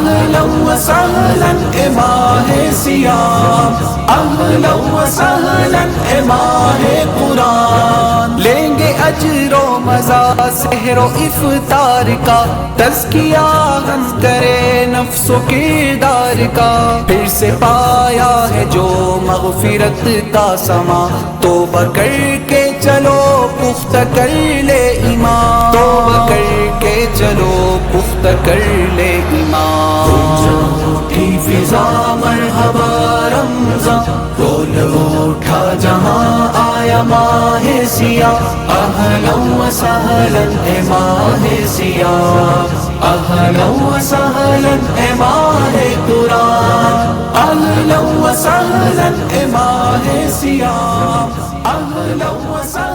اہلا وسہلا اے ماہ سیام، اہلا وسہلا اے ماہ قرآن۔ لیں گے اجر و مزہ سحر و افطار کا، تزکیہ ہم کرے نفس و کردار کا، پھر سے پایا ہے جو مغفرت کا سما، توبہ کر کے چلو پختہ کر لے ایمان، توبہ کر کے چلو پختہ کر لے ایمان۔ کی فضا مرحبا رمضان، بول اٹھا جہاں آیا ماہ سیاہ، اہلا وسہلا اے ماہ سیاہ، اہلا وسہلا اے ماہ قرآن، اہلا وسہلا اے ماہ سیاہ، اہلا وسہلا